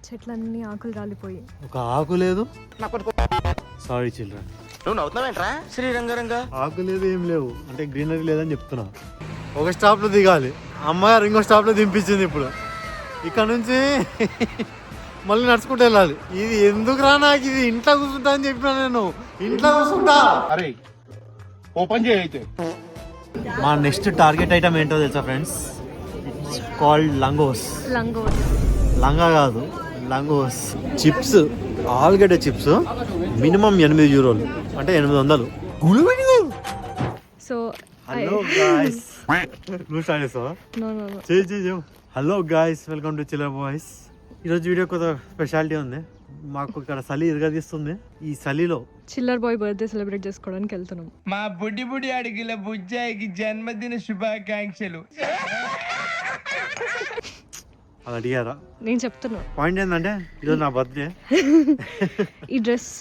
చెట్లన్నీ ఆకులు రాలిపోయి ఒక ఆకు లేదు. Sorry children. నువ్వు నవ్వుతున్నావేంట్రా శ్రీరంగరంగ? ఆకు లేదు, ఏం లేవు అంటే గ్రీనరీ లేదని చెప్తున్నా. ఒక స్టాప్ లో దిగాలి, అమ్మగారు ఇంకో స్టాప్ లో దింపించింది. ఇప్పుడు ఇక్కడ నుంచి మళ్ళీ నడుచుకుంటూ వెళ్ళాలి. ఇది ఎందుకు రా, నాకు ఇది ఇంట్లో కూర్చుంటా అని చెప్పినా. నేను ఇంట్లో కూర్చుంటా. అరే ఓపెన్ చేయైతే. మా నెక్స్ట్ టార్గెట్ ఐటమ్ ఏంటో తెలుసా ఫ్రెండ్స్? It's called లంగోస్. లంగా కాదు, లంగోస్. చిప్స్, ఆలుగడ్డ చిప్స్. మినిమం 8 యూరోలు అంటే 800. సో హలో గాయ్స్, నువ్వు స్టార్ట్ చేస్తావా? చెయ్యి. Hello guys, welcome to chiller boys. ఈరోజు వీడియో కొత్త స్పెషాలిటీ ఉంది. మాకు ఇక్కడ చలి ఇరగదీస్తుంది. ఈ చలిలో చిల్లర్ బాయ్ బర్త్డే సెలబ్రేట్ చేసుకోవడానికి వెళ్తున్నాం. మా బుడ్డి అడిగిల బుజ్జాయికి జన్మదిన శుభాకాంక్షలు. అది అడిగారా? నేను చెప్తున్నా. పాయింట్ ఏంటంటే ఈరోజు నా బర్త్డే. ఈ dress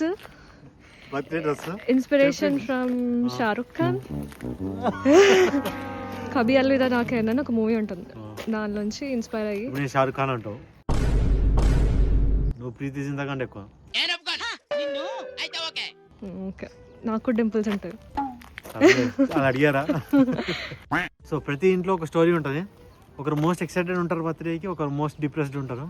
birthday dress inspiration from Shahrukh Khan. Kabhi Alvida నాకేనా ఒక మూవీ ఉంటుంది, దానిలోంచి ఇన్స్పైర్ అయ్యి. నేను షారుఖ్ ఖాన్ అంటావు, నువ్వు ప్రీతి జింతా కంటే ఎక్కువ. ఓకే, నాకు డింపుల్స్ ఉంటాయి. అది అడిగారా? సో ప్రతి ఇంట్లో ఒక స్టోరీ ఉంటుంది. ఒకరు మోస్ట్ ఎక్సైటెడ్ ఉంటారు బర్త్డేకి, ఒకరు మోస్ట్ డిప్రెస్డ్ ఉంటారు.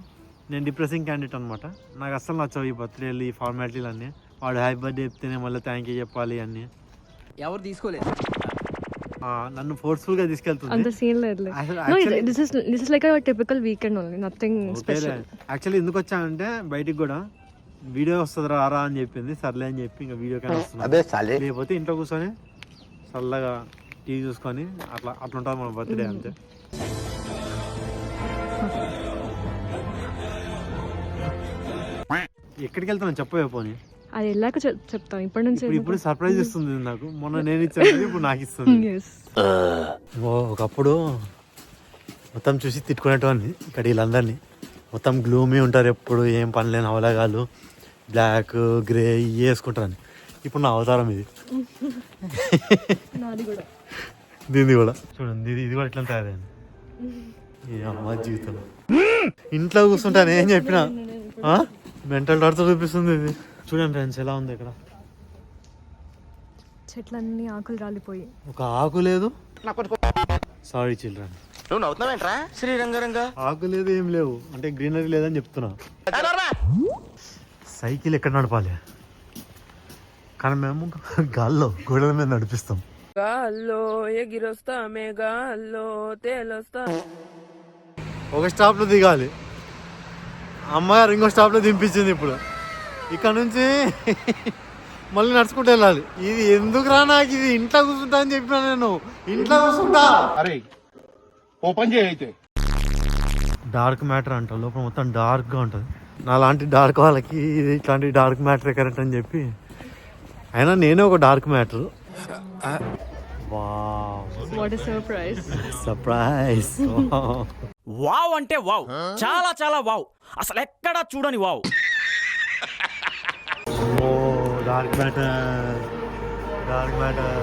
నేను డిప్రెసింగ్ క్యాండిడేట్ అనమాట. నాకు అస్సలు నచ్చవు ఈ బర్త్డేలు, ఈ ఫార్మాలిటీలు అన్నీ. వాడు హ్యాపీ బర్త్డే చెప్తేనే మళ్ళీ థ్యాంక్ యూ చెప్పాలి అన్నీ. ఎవరు తీసుకోలేదు, నన్ను ఫోర్స్ఫుల్ గా తీసుకెళ్తుంది. అంత సీన్ లేదు. This is like a typical weekend only, nothing special. Actually ఎందుకు వచ్చానంటే బయటికి కూడా వీడియో వస్తుంది రారా అని చెప్పింది. సర్లే అని చెప్పి ఇంకా వీడియో కానీ వస్తుంది. లేకపోతే ఇంట్లో కూర్చొని చల్లగా టీవీ చూసుకొని అట్లా ఉంటుంది మన బర్త్డే అంతే. ఎక్కడికి వెళ్తాను చెప్పవే పోనీ. అది వెళ్ళాక చెప్తాం. ఇప్పటి నుంచి ఇప్పుడు సర్ప్రైజ్ ఇస్తుంది నాకు. మొన్న నేను ఇచ్చాను, ఇప్పుడు నాకు ఇస్తుంది. ఒకప్పుడు మొత్తం చూసి తిట్టుకునేటోని ఇక్కడ వీళ్ళందరినీ. మొత్తం గ్లూమీ ఉంటారు, ఎప్పుడు ఏం పని లేని అవలగాలు, బ్లాక్ గ్రే ఇవి వేసుకుంటారని. ఇప్పుడు నా అవతారం ఇది. దీన్ని కూడా చూడండి, ఇది కూడా ఇట్లా తయారైంది. అమ్మ జీవితంలో ఇంట్లో కూర్చుంటాను ఏం చెప్పినా మెంటల్ టార్చర్ చూపిస్తుంది ఇది. చూడండి ఫ్రెండ్స్ ఎలా ఉంది ఇక్కడ. చెట్లన్నీ ఆకులు రాలిపోయి ఒక ఆకు లేదు. Sorry children. నువ్వు నవ్వుతున్నావేంట్రా శ్రీరంగరంగ? ఆకు లేదు, ఏం లేవు అంటే గ్రీనరీ లేదని చెప్తున్నా. సైకిల్ ఎక్కడ నడపాలి కానీ మేము గాల్లో గోడల మీద నడిపిస్తాం. గాల్లో ఎగిరొస్తామే, గాల్లో తేలొస్తా. ఒక స్టాప్ లో దిగాలి, అమ్మగారు ఇంకో స్టాప్ లో దింపించింది. ఇప్పుడు ఇక్కడ నుంచి మళ్ళీ నడుచుకుంటూ వెళ్ళాలి. ఇది ఎందుకు రా, నాకు ఇది ఇంట్లో కూర్చుంటా అని చెప్పినా. నేను ఇంట్లో కూర్చుంటా. అరే ఓపెన్ చేయైతే. డార్క్ మ్యాటర్ అంట, లోపల మొత్తం డార్క్ గా ఉంటుంది. నా లాంటి డార్క్ వాళ్ళకి ఇది ఇట్లాంటి డార్క్ మ్యాటర్ కరెక్ట్ అని చెప్పి. అయినా నేనే ఒక dark matter. What a surprise. Surprise. Wow అంటే వావ్, చాలా చాలా వావ్, అసలు ఎక్కడా చూడని wow. Dark matter, dark matter.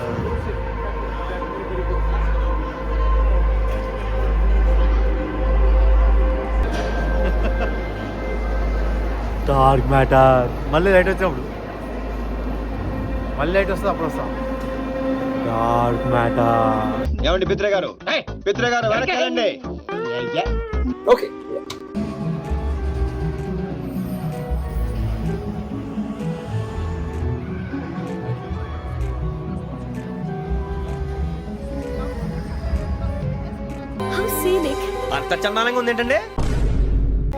Dark matter. మళ్ళీ లైట్ వచ్చినప్పుడు, మళ్ళీ లైట్ వస్తుంది అప్పుడు వస్తాం. Dark matter. ఏమండి పిత్రే గారు, పిత్రే గారు వెనకాలండి. ఓకే అంత చందానంగా ఉంది ఏంటండి?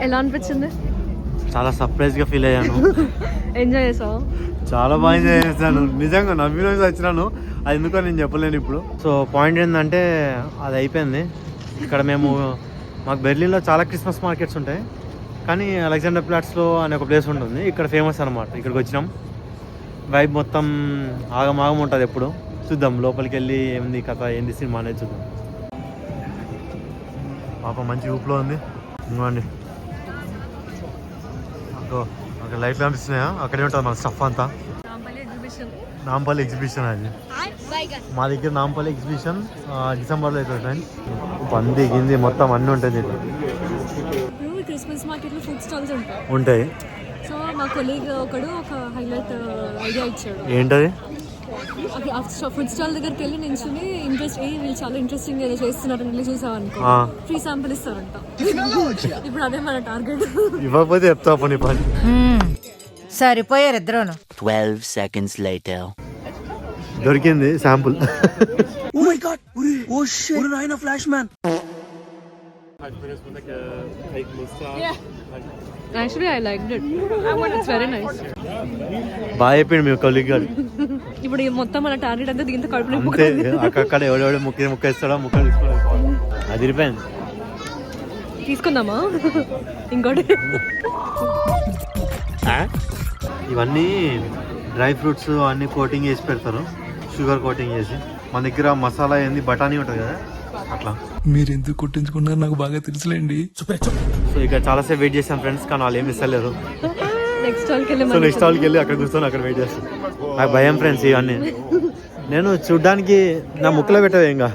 ఎలా అనిపించింది? చాలా సర్ప్రైజ్ గా ఫీల్ అయ్యాను. ఎంజాయ్ చేసావా? చాలా బాగా ఎంజాయ్ చేశాను నిజంగా. నవ్విన వచ్చినాను, అది ఎందుకో నేను చెప్పలేను ఇప్పుడు. సో పాయింట్ ఏంటంటే అది అయిపోయింది. ఇక్కడ మాకు బెర్లిన్లో చాలా క్రిస్మస్ మార్కెట్స్ ఉంటాయి, కానీ అలెగ్జాండర్ ప్లాట్స్లో అనే ఒక ప్లేస్ ఉంటుంది, ఇక్కడ ఫేమస్ అనమాట. ఇక్కడికి వచ్చినాం. వైబ్ మొత్తం ఆగమాగం ఉంటుంది ఎప్పుడు. చూద్దాం లోపలికి వెళ్ళి ఏంది కథ, ఏంది సినిమా అనేది చూద్దాం. పాప మంచి ఊపులో ఉంది. ఇవ్వండి అక్కడ లైట్ కనిపిస్తున్నాయా? అక్కడే ఉంటుంది మన స్టఫ్ అంతా. నాంపల్లి ఎగ్జిబిషన్ అది. మా దగ్గర నాంపల్లి ఎగ్జిబిషన్ డిసెంబర్లో అవుతుంది ఫ్రెండ్స్. పంది గింది మొత్తం అన్నీ ఉంటుంది. క్రిస్మస్ మార్కెట్లో ఫుడ్ స్టాల్స్ ఉంటాయి. ఉంటాయి. సో మా కొలీగ్ ఒకడు ఒక హైలైట్ ఐడియా ఇచ్చాడు. ఏంటది? ఫుడ్ స్టాల్ దగ్గరికి వెళ్ళి నించుని వీళ్ళు చాలా ఇంట్రెస్టింగ్ ఏదో చేస్తున్నారు వెళ్ళి చూసాం అనుకో, ఫ్రీ శాంపుల్ ఇస్తారంట. ఇప్పుడు అదే మన టార్గెట్. ఇవ్వకపోతే చెప్తా పని పని. సరిపోయారు ఇద్దరును. 12 seconds later. దొరికింది sample. Actually, I liked it. It's very nice. బాగా చెప్పిండు మీ కొలీగ్ గారు. ఇప్పుడు ఈ మొత్తం మన టార్గెట్ అంతా దీంతో కడుపు అంతే, అక్కడ ఎవడెవడ ముక్క ఇస్తాడో ముక్క తీసుకోవాలి. అది ఇరిపోయింది. తీసుకుందామా ఇంకోటి? ఇవన్నీ డ్రై ఫ్రూట్స్ అన్ని కోటింగ్ చేసి పెడతారు, షుగర్ కోటింగ్ చేసి. మన దగ్గర మసాలా ఏంది బఠానీ ఉంటుంది కదా, అట్లా. మీరు ఎందుకు కొట్టించుకున్నారు నాకు బాగా తెలుసులేండి. సో ఇక్కడ చాలాసేపు వెయిట్ చేసాం ఫ్రెండ్స్, కానీ వాళ్ళు ఏమి ఇస్తలేరు. నెక్స్ట్ స్టాల్కి వెళ్ళి సో నెక్స్ట్ స్టాల్కి వెళ్ళి అక్కడ కూర్చొని అక్కడ వెయిట్ చేస్తాం. నాకు భయం ఫ్రెండ్స్ ఇవన్నీ. నేను చూడ్డానికి నా ముక్కలో పెట్టవే ఇంకా.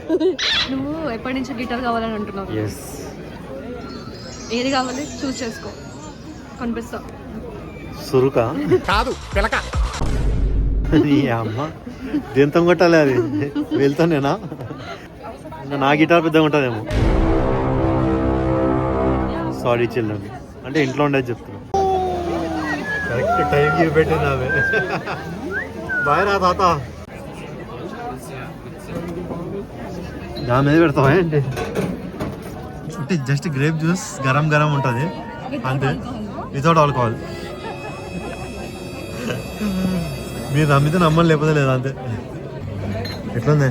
నువ్వు ఎప్పటి నుంచి గిటార్ కావాలని అంటున్నావు. ఎస్, ఏది కావాలి చూస్ చేసుకో, కనిపిస్తా. సురుక కాదు పిలక. నీ అమ్మ దేంతో కొట్టాలి అది? వెళ్తానేనా? ఇంకా నా గిటార్ పెద్దగా ఉంటుందేమో. సారీ చిల్డ్రన్, అంటే ఇంట్లో ఉండేది చెప్తున్నా. కరెక్ట్ టైంకి పెట్టింది ఆమె. బాయ్ రా తాత. దాని మీద పెడతావా ఏంటి? అంటే just grape juice garam garam ఉంటుంది అంతే, వితౌట్ ఆల్కహాల్. మీరు నమ్మితే నమ్మని, లేకపోతే లేదా అంతే. ఎట్లుంది?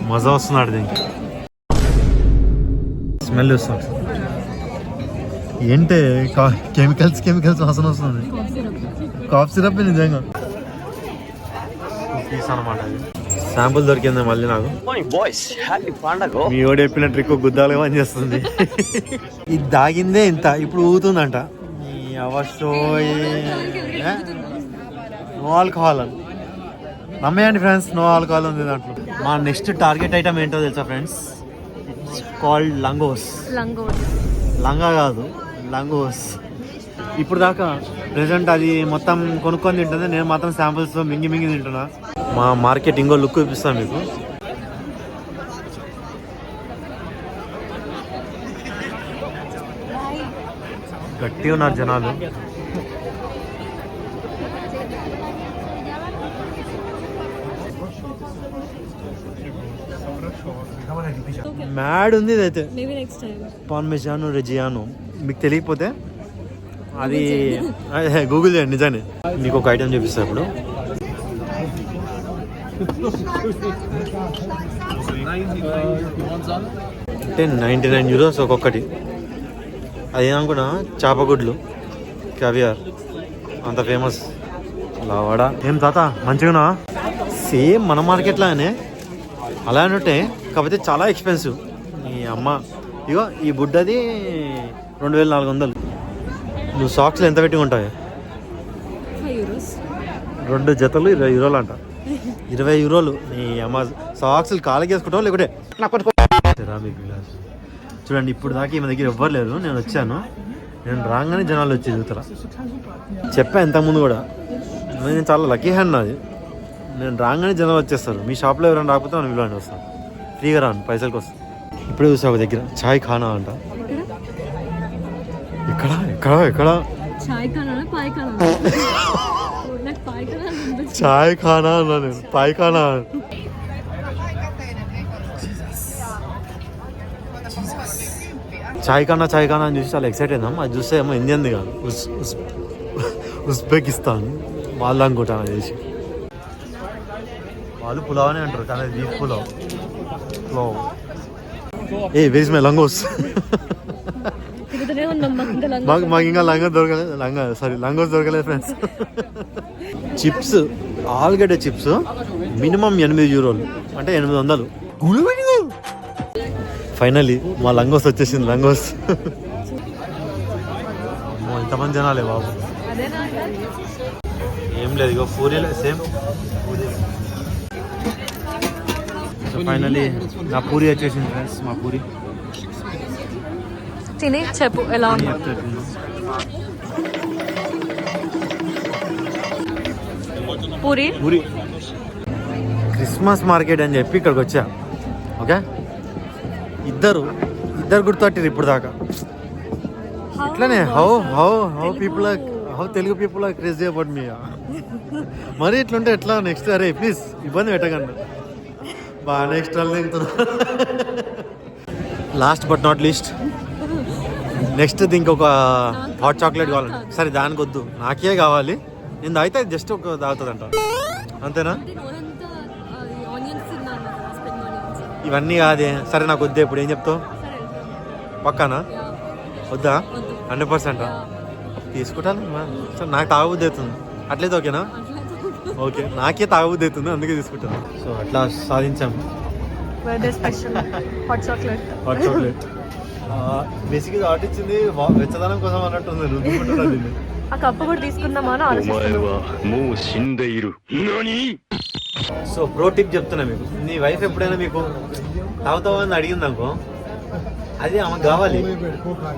మజా వస్తున్నాడు దీనికి. స్మెల్ వస్తుంది ఏంటి? కెమికల్స్ వాసన వస్తుంది. కాఫ్ సిరప్ నిజంగా పీస్ అనమాట. అది శాంపుల్ దొరికింది మళ్ళీ నాకు. మీ ఓడి చెప్పిన ట్రిక్ గుద్దాలుగా పని చేస్తుంది. ఇది దాగిందే ఇంత, ఇప్పుడు ఊగుతుందంట. ఈ అవసో నో ఆల్కహాల్ అని నమ్మేయండి ఫ్రెండ్స్, నో ఆల్కహాల్ ఉంది దాంట్లో. మా నెక్స్ట్ టార్గెట్ ఐటమ్ ఏంటో తెలుసా ఫ్రెండ్స్? It's called లంగోస్. లంగా కాదు, లంగోస్. ఇప్పుడు దాకా ప్రెసెంట్ అది మొత్తం కొనుక్కొని తింటుంది, నేను మాత్రం శాంపుల్స్ మింగి తింటున్నా. మా మార్కెట్ ఇంకో లుక్ చూపిస్తాను మీకు. గట్టిగా ఉన్నారు జనాలు. మ్యాడ్ ఉంది ఇదైతే. పార్మెజానో రెజియానో మీకు తెలియకపోతే అది గూగుల్ చేయండి, నిజానే. మీకు ఒక ఐటమ్ చూపిస్తా ఇప్పుడు. అంటే 99 euros ఒక్కొక్కటి. అది ఏమనుకున్నా చేపగుడ్లు క్యావియర్, అంత ఫేమస్. లావాడా ఏం తాత మంచిగా సేమ్ మన మార్కెట్లానే అలానే ఉంటాయి, కాకపోతే చాలా ఎక్స్పెన్సివ్. ఈ అమ్మ ఇగో ఈ బుడ్డది 2400. నువ్వు సాక్స్లు ఎంత పెట్టి ఉంటాయి? 2 జతలు 20 euros అంట. 20 euros. నీ అమ్మ సాక్స్లు కాలకి వేసుకుంటావు లేకుంటే చూడండి. ఇప్పుడు దాకా ఈమె దగ్గర ఎవ్వరు లేరు, నేను వచ్చాను. నేను రాగానే జనాలు వచ్చి చూస్తారా చెప్పా ఇంతకుముందు కూడా. నేను చాలా లక్కీ హ్యాండ్ నాది. నేను రాగానే జనాలు వచ్చేస్తారు. మీ షాప్లో ఎవరైనా రాకపోతే మనం విలువని వస్తాను, ఫ్రీగా రాను, పైసలకి వస్తాను. ఇప్పుడే చూసా ఒక దగ్గర చాయ్ ఖానా అంట. ఇక్కడ ఎక్కడ ఎక్కడ చాయ్ ఖానా అన్నా నేను, పాయ్ఖానా. చాయ్ ఖానా అని చూసి చాలా ఎక్సైట్ అయినాం. అది చూస్తే ఏమో ఇండియన్ది కాదు, ఉజ్బెకిస్తాన్ వాళ్ళు అనుకుంటాను. అది చేసి వాళ్ళు పులావ్ అని అంటారు, కానీ బీఫ్ పులావ్. ఏ వేసి మై లంగోస్. మాకు ఇంకా లంగా దొరకలేదు, లంగోస్ దొరకలేదు ఫ్రెండ్స్. చిప్స్, ఆలుగడ్డ చిప్స్ మినిమం 8 euros, అంటే 800. ఫైనల్లీ మా లంగోస్ వచ్చేసింది. లంగోస్ ఇంతమంది జనాలే బాబు. ఏం లేదు, ఇక పూరీలే సేమ్. ఫైనల్లీ నా పూరి వచ్చేసింది ఫ్రెండ్స్. మా పూరి తిని చెప్పు ఎలా ఉంది. పూరి పూరి క్రిస్మస్ మార్కెట్ అని చెప్పి ఇక్కడికి వచ్చా. ఓకే, ఇద్దరు గుర్తుపట్టారు ఇప్పుడు దాకా. ఇట్లానే how people how Telugu people are crazy about me. మరి ఇట్లుంటే ఎట్లా నెక్స్ట్? అరే ప్లీజ్ ఇబ్బంది పెట్టకండి, బాగా నెక్స్ట్ వాళ్ళు తింటున్నా. Last but not least, next దీనికి ఒక హాట్ చాక్లెట్ కావాలండి. సరే దానికి వద్దు, నాకే కావాలి. నేను తాగితే జస్ట్ ఒక తాగుతుందంట, అంతేనా? ఇవన్నీ కాదే. సరే నాకు వద్దే. ఇప్పుడు ఏం చెప్తావు? పక్కానా? వద్దా? 100% తీసుకుంటాను. సరే నాకు తాగబుద్ధి అవుతుంది, అట్లయితే ఓకేనా? ఓకే, నాకే తాగబుద్ధి అవుతుంది, అందుకే తీసుకుంటాను. సో అట్లా సాధించాం హాట్ చాక్లెట్. బేసిక్ హాట్ ఇచ్చింది వెచ్చదనం కోసం అన్నట్టుంది. రుద్దుకుంటున్నది. ఆ కప్పు కూడా తీసుకుందామా అని ఆలోచిస్తున్నాను. సో ప్రో టిప్ చెప్తున్నా మీకు, నీ వైఫ్ ఎప్పుడైనా మీకు తాగుతావా అని అడిగింది అనుకో, అది ఆమెకు కావాలి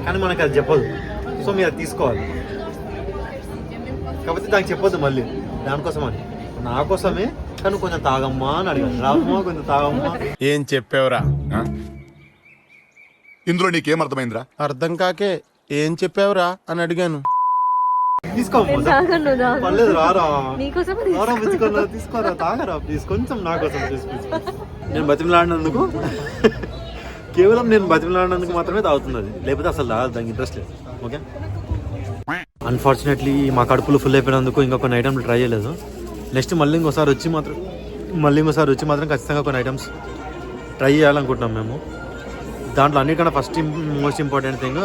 కానీ మనకు అది చెప్పదు. సో మీరు అది తీసుకోవాలి, కాకపోతే దానికి చెప్పొద్దు మళ్ళీ దానికోసం అని. నా కోసమే కానీ కొంచెం తాగమ్మా అని అడిగాను. రామ్మా కొంచెం తాగమ్మా. ఏం చెప్పావురా? ఇందులో నీకేం అర్థమైందిరా? అర్థం కాకే ఏం చెప్పావురా అని అడిగాను. తీసుకోమ్మా, పర్లేదు, రారా నీకోసం రారా పుచ్చుకోరా, తీసుకోరా, తాగరా ప్లీజ్, కొంచెం నా కోసం ప్లీజ్. నేను బతిమలాడినందుకు, కేవలం నేను బతిమలాడినందుకు మాత్రమే తాగుతున్నది, లేకపోతే అసలు తాగదు, దానికి ఇంట్రెస్ట్ లేదు. ఓకే, అన్ఫార్చునేట్లీ మా కడుపులు ఫుల్ అయిపోయినందుకు ఇంకా కొన్ని ఐటమ్లు ట్రై చేయలేదు. నెక్స్ట్ మళ్ళీ ఇంకోసారి వచ్చి మాత్రం ఖచ్చితంగా కొన్ని ఐటమ్స్ ట్రై చేయాలనుకుంటున్నాం మేము. దాంట్లో అన్నిటికన్నా first most important thing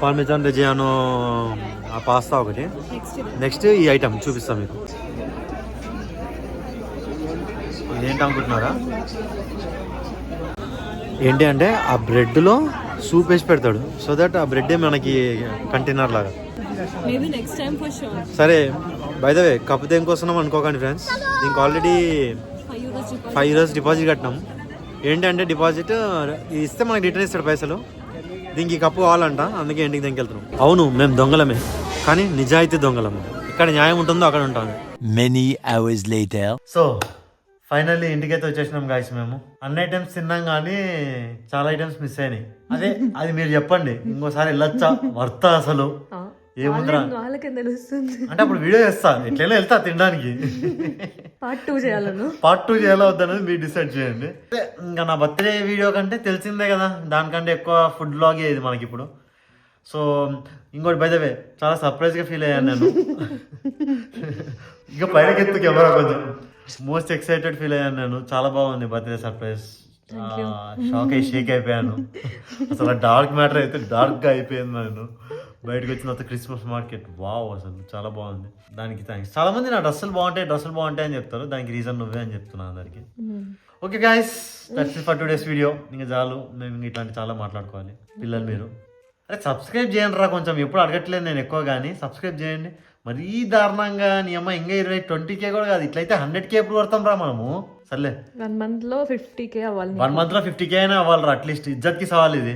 Parmesan Reggiano ఆ పాస్తా ఒకటి. నెక్స్ట్ ఈ ఐటమ్ చూపిస్తాం మీకు. ఇదేంటి అనుకుంటున్నారా? ఏంటి అంటే ఆ బ్రెడ్లో సూప్ వేసి పెడతాడు, సో దట్ ఆ బ్రెడ్ మనకి కంటైనర్ లాగా. సరే, బై ద వే కప్పు దేనికోసం అనుకోకండి ఫ్రెండ్స్, దీనికి ఆల్రెడీ 5 years డిపాజిట్ కట్టినాం. ఏంటంటే డిపాజిట్ ఇస్తే మనకి రిటర్న్ ఇస్తాడు పైసలు. దీనికి కప్పు కావాలంట, అందుకే ఇంటికి దీనికి వెళ్తున్నాం. అవును, మేము దొంగలమే, కానీ నిజాయితీ దొంగలము. ఇక్కడ న్యాయం ఉంటుందో అక్కడ ఉంటాము. Many hours later. So finally ఇంటికైతే వచ్చేసినాం గాయస్. మేము అన్ని ఐటమ్స్ తిన్నాం కానీ చాలా ఐటమ్స్ మిస్ అయినాయి. అది మీరు చెప్పండి, ఇంకోసారి వెళ్ళొచ్చా వర్త అసలు ఏముందిరా అంటే అప్పుడు వీడియో చేస్తా, ఎట్లయినా వెళ్తా తినడానికి. పార్ట్ 2 చేయాలా వద్దనేది మీరు డిసైడ్ చేయండి. ఇంకా నా బర్త్డే వీడియో కంటే తెలిసిందే కదా, దానికంటే ఎక్కువ ఫుడ్ బ్లాగ్ ఇది మనకి ఇప్పుడు. సో ఇంకోటి బై ద వే చాలా సర్ప్రైజ్గా ఫీల్ అయ్యాను నేను. ఇంకా పైనకెత్తు కెమెరా, కొంచెం మోస్ట్ ఎక్సైటెడ్ ఫీల్ అయ్యాను నేను. చాలా బాగుంది బర్త్డే సర్ప్రైజ్. షేక్ అయిపోయాను అసలు. డార్క్ మ్యాటర్ అయితే డార్క్గా అయిపోయింది. నేను బయటకు వచ్చిన తర్వాత క్రిస్మస్ మార్కెట్ వావ్, అసలు చాలా బాగుంది. దానికి థ్యాంక్స్. చాలా మంది నా డ్రెస్సులు బాగుంటాయి అని చెప్తారు, దానికి రీజన్ నువ్వే అని చెప్తున్నాను అందరికి. Okay guys, that's it for today's video. ఇంకా చాలు, మేము ఇట్లాంటి చాలా మాట్లాడుకోవాలి. పిల్లలు మీరు అరే సబ్స్క్రైబ్ చేయండి రా, కొంచెం ఎప్పుడు అడగట్లేదు నేను ఎక్కువ, కానీ సబ్స్క్రైబ్ చేయండి. మరీ దారుణంగా నీ అమ్మ ఇంకా 20-20K కూడా కాదు, ఇట్లయితే 100K ఎప్పుడు కొడతాం రా మనము. సర్లే, 1 month లో 50K అవ్వాలి. 1 month లో 50K అయినా అవ్వాలరా, అట్లీస్ట్ ఇజ్జత్కి సవాల్ ఇది.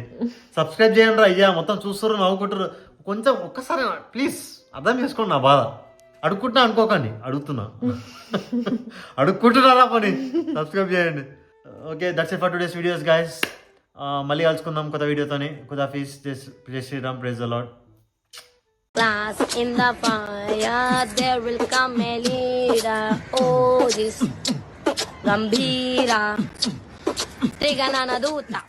సబ్స్క్రైబ్ చేయండి రా అయ్యా, మొత్తం చూస్తారు నవ్వుకుంటారు. కొంచెం ఒక్కసారి ప్లీజ్ అర్థం చేసుకోండి నా బాధ. అడుక్కుంటున్నా అనుకోకండి, అడుక్కుంటున్నారా పని. సబ్స్క్రైబ్ చేయండి. Okay, that's it for today's videos guys. మళ్ళీ కలుసుకుందాం కొత్త వీడియోతోని. ఖుదాఫీజ్. జై Shriram. Praise the lord. Class in the fire, there will come a leader. Oh, this Gambhira Triganana Duta.